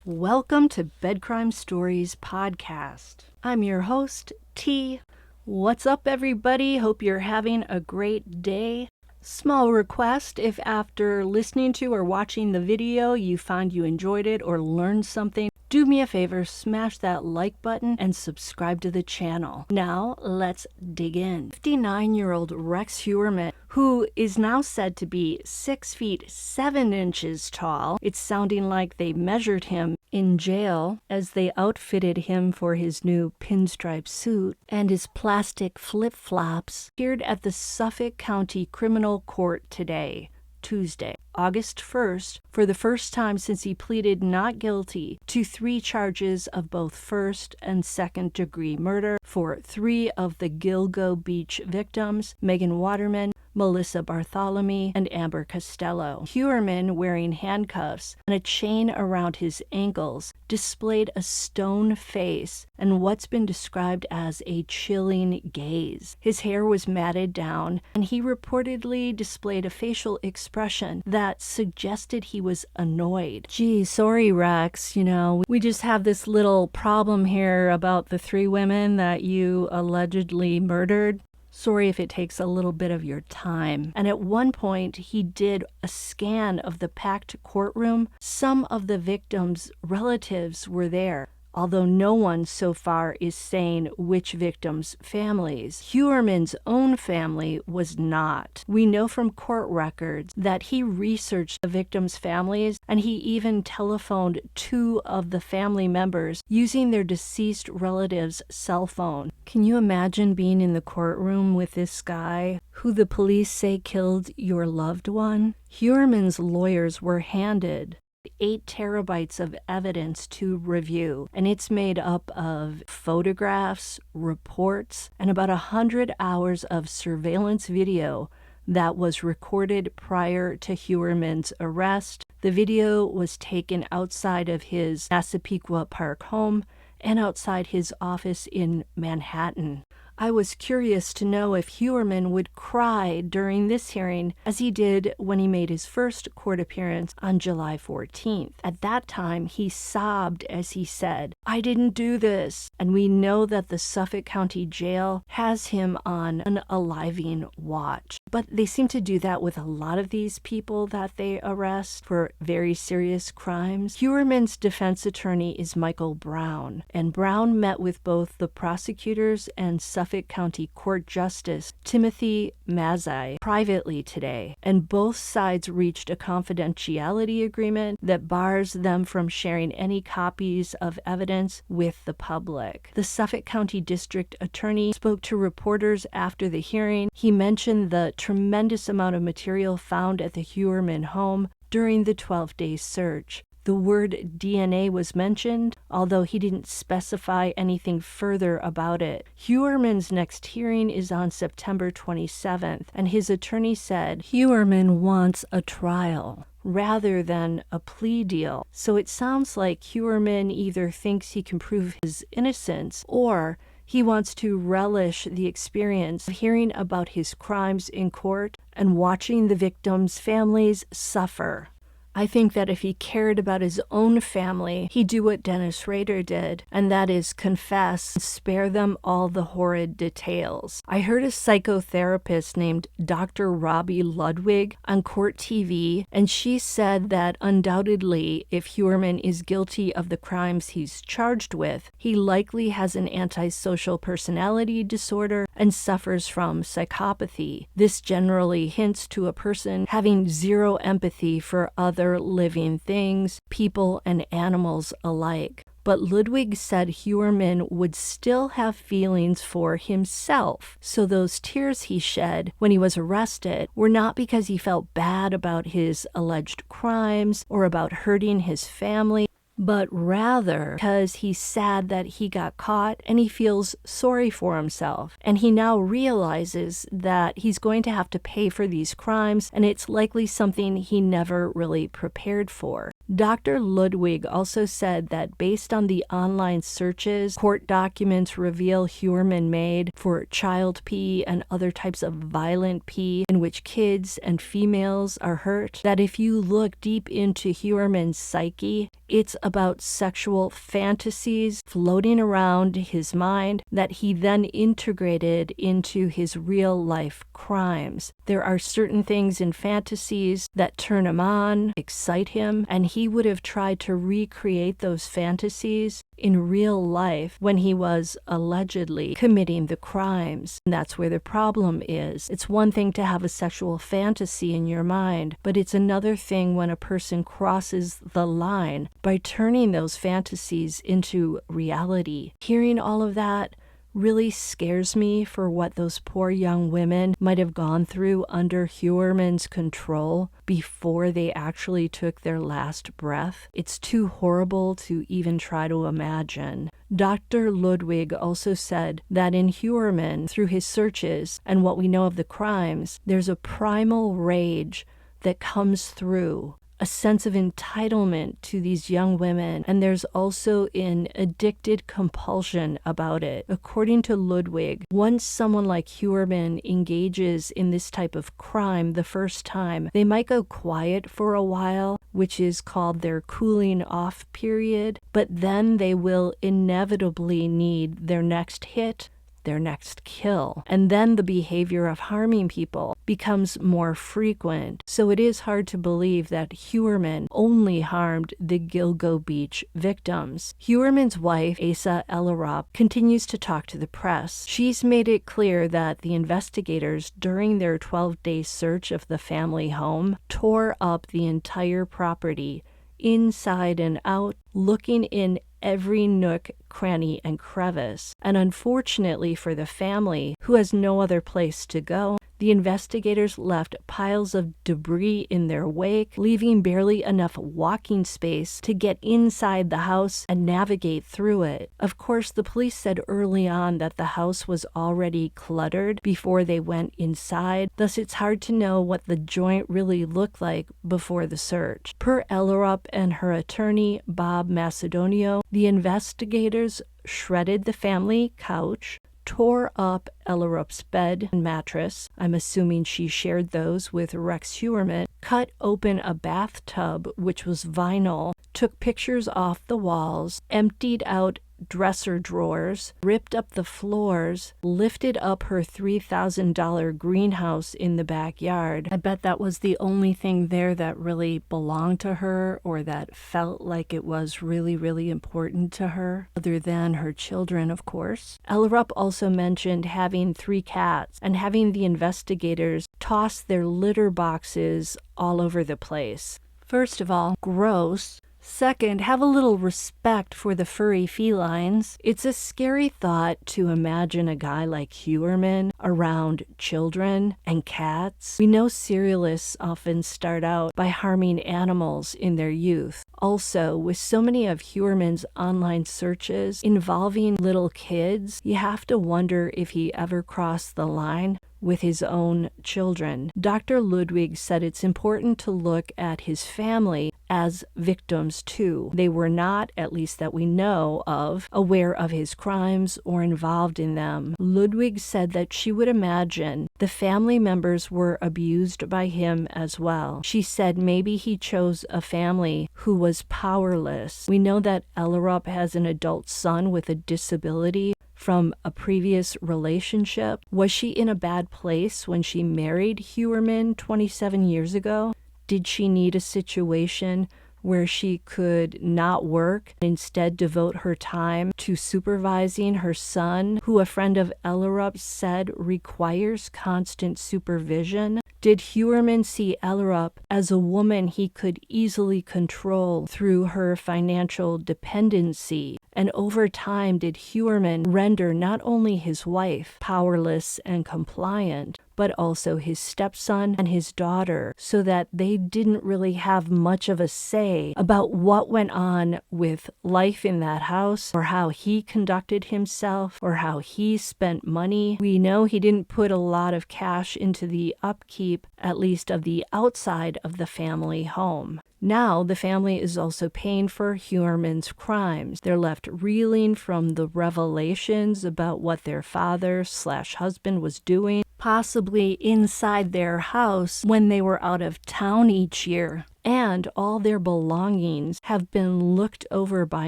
Welcome to Bed Crime Stories Podcast. I'm your host, T. What's up, everybody? Hope you're having a great day. Small request, if after listening to or watching the video you find you enjoyed it or learned something, do me a favor, smash that like button and subscribe to the channel. Now, let's dig in. 59-year-old Rex Heuermann, who is now said to be 6 feet 7 inches tall. It's sounding like they measured him in jail as they outfitted him for his new pinstripe suit and his plastic flip-flops, appeared at the Suffolk County Criminal Court today, Tuesday, August 1st, for the first time since he pleaded not guilty to 3 charges of both first and second-degree murder for 3 of the Gilgo Beach victims, Megan Waterman, Melissa Bartholomew, and Amber Costello. Heuermann, wearing handcuffs and a chain around his ankles, displayed a stone face and what's been described as a chilling gaze. His hair was matted down, and he reportedly displayed a facial expression that suggested he was annoyed. Gee, sorry, Rex, we just have this little problem here about the 3 women that you allegedly murdered. Sorry if it takes a little bit of your time. And at one point, he did a scan of the packed courtroom. Some of the victims' relatives were there, although no one so far is saying which victims' families. Heuermann's own family was not. We know from court records that he researched the victims' families, and he even telephoned 2 of the family members using their deceased relative's cell phone. Can you imagine being in the courtroom with this guy, who the police say killed your loved one? Heuermann's lawyers were handed 8 terabytes of evidence to review, and it's made up of photographs, reports, and about 100 hours of surveillance video that was recorded prior to Heuermann's arrest. The video was taken outside of his Massapequa Park home and outside his office in Manhattan. I was curious to know if Heuermann would cry during this hearing as he did when he made his first court appearance on July 14th. At that time, he sobbed as he said, "I didn't do this." And we know that the Suffolk County Jail has him on an aliving watch. But they seem to do that with a lot of these people that they arrest for very serious crimes. Heuermann's defense attorney is Michael Brown, and Brown met with both the prosecutors and Suffolk County Court Justice Timothy Mazzei privately today, and both sides reached a confidentiality agreement that bars them from sharing any copies of evidence with the public. The Suffolk County District Attorney spoke to reporters after the hearing. He mentioned the tremendous amount of material found at the Heuermann home during the 12-day search. The word DNA was mentioned, although he didn't specify anything further about it. Heuermann's next hearing is on September 27th, and his attorney said Heuermann wants a trial rather than a plea deal. So it sounds like Heuermann either thinks he can prove his innocence, or he wants to relish the experience of hearing about his crimes in court and watching the victims' families suffer. I think that if he cared about his own family, he'd do what Dennis Rader did, and that is confess and spare them all the horrid details. I heard a psychotherapist named Dr. Robbie Ludwig on Court TV, and she said that undoubtedly, if Heuermann is guilty of the crimes he's charged with, he likely has an antisocial personality disorder and suffers from psychopathy. This generally hints to a person having zero empathy for other living things, people and animals alike. But Ludwig said Heuermann would still have feelings for himself, so those tears he shed when he was arrested were not because he felt bad about his alleged crimes or about hurting his family, but rather because he's sad that he got caught and he feels sorry for himself. And he now realizes that he's going to have to pay for these crimes, and it's likely something he never really prepared for. Dr. Ludwig also said that based on the online searches court documents reveal Heuermann made for child P and other types of violent P in which kids and females are hurt, that if you look deep into Heuermann's psyche, it's about sexual fantasies floating around his mind that he then integrated into his real-life crimes. There are certain things in fantasies that turn him on, excite him, and he would have tried to recreate those fantasies in real life when he was allegedly committing the crimes. And that's where the problem is. It's one thing to have a sexual fantasy in your mind, but it's another thing when a person crosses the line by turning those fantasies into reality. Hearing all of that really scares me for what those poor young women might have gone through under Heuermann's control before they actually took their last breath. It's too horrible to even try to imagine. Dr. Ludwig also said that in Heuermann, through his searches and what we know of the crimes, there's a primal rage that comes through, a sense of entitlement to these young women, and there's also an addicted compulsion about it. According to Ludwig, once someone like Heuermann engages in this type of crime the first time, they might go quiet for a while, which is called their cooling off period, but then they will inevitably need their next hit, their next kill. And then the behavior of harming people becomes more frequent. So it is hard to believe that Heuermann only harmed the Gilgo Beach victims. Heuermann's wife, Asa Ellerup, continues to talk to the press. She's made it clear that the investigators, during their 12-day search of the family home, tore up the entire property, inside and out, looking in every nook, cranny, and crevice. And unfortunately for the family, who has no other place to go, the investigators left piles of debris in their wake, leaving barely enough walking space to get inside the house and navigate through it. Of course, the police said early on that the house was already cluttered before they went inside, thus it's hard to know what the joint really looked like before the search. Per Ellerup and her attorney, Bob Macedonio, the investigators shredded the family couch, tore up Ellerup's bed and mattress, I'm assuming she shared those with Rex Heuermann, cut open a bathtub, which was vinyl, took pictures off the walls, emptied out dresser drawers, ripped up the floors, lifted up her $3,000 greenhouse in the backyard. I bet that was the only thing there that really belonged to her or that felt like it was really, really important to her, other than her children, of course. Ellerup also mentioned having 3 cats and having the investigators toss their litter boxes all over the place. First of all, gross. Second, have a little respect for the furry felines. It's a scary thought to imagine a guy like Heuermann around children and cats. We know serialists often start out by harming animals in their youth. Also, with so many of Heuermann's online searches involving little kids, you have to wonder if he ever crossed the line with his own children. Dr. Ludwig said it's important to look at his family as victims too. They were not, at least that we know of, aware of his crimes or involved in them. Ludwig said that she would imagine the family members were abused by him as well. She said maybe he chose a family who was powerless. We know that Ellerup has an adult son with a disability from a previous relationship. Was she in a bad place when she married Heuermann 27 years ago? Did she need a situation where she could not work and instead devote her time to supervising her son, who a friend of Ellerup said requires constant supervision? Did Heuermann see Ellerup as a woman he could easily control through her financial dependency? And over time, did Heuermann render not only his wife powerless and compliant, but also his stepson and his daughter, so that they didn't really have much of a say about what went on with life in that house, or how he conducted himself, or how he spent money. We know he didn't put a lot of cash into the upkeep, at least of the outside of the family home. Now, the family is also paying for Heuermann's crimes. They're left reeling from the revelations about what their father/husband was doing, possibly inside their house when they were out of town each year. And all their belongings have been looked over by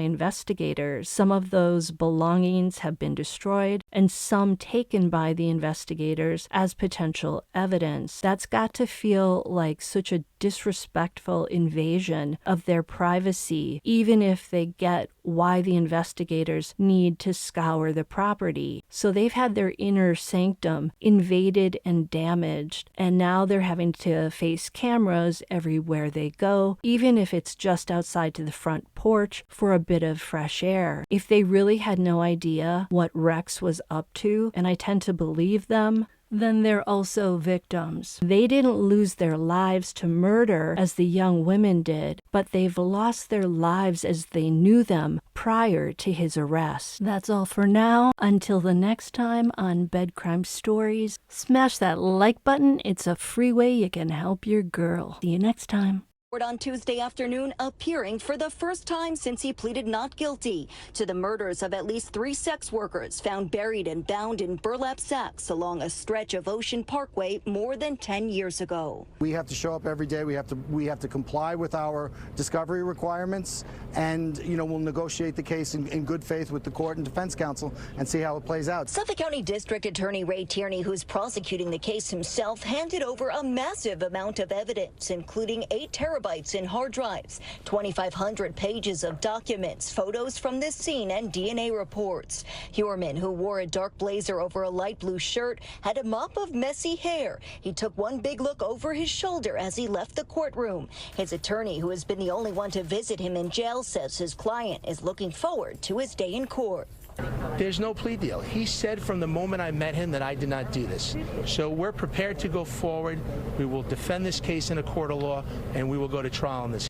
investigators. Some of those belongings have been destroyed, and some taken by the investigators as potential evidence. That's got to feel like such a disrespectful invasion of their privacy, even if they get why the investigators need to scour the property. So they've had their inner sanctum invaded and damaged, and now they're having to face cameras everywhere they go, even if it's just outside to the front porch for a bit of fresh air. If they really had no idea what Rex was up to, and I tend to believe them, then they're also victims. They didn't lose their lives to murder as the young women did, but they've lost their lives as they knew them prior to his arrest. That's all for now. Until the next time on Bed Crime Stories, smash that like button. It's a free way you can help your girl. See you next time. On Tuesday afternoon, appearing for the first time since he pleaded not guilty to the murders of at least 3 sex workers found buried and bound in burlap sacks along a stretch of Ocean Parkway more than 10 years ago. We have to show up every day. We have to comply with our discovery requirements, and we'll negotiate the case in good faith with the court and defense counsel and see how it plays out. Suffolk County District Attorney Ray Tierney, who's prosecuting the case himself, handed over a massive amount of evidence, including 8 terabytes in hard drives, 2,500 pages of documents, photos from this scene, and DNA reports. Heuermann, who wore a dark blazer over a light blue shirt, had a mop of messy hair. He took one big look over his shoulder as he left the courtroom. His attorney, who has been the only one to visit him in jail, says his client is looking forward to his day in court. There's no plea deal. He said from the moment I met him that I did not do this. So we're prepared to go forward. We will defend this case in a court of law, and we will go to trial on this.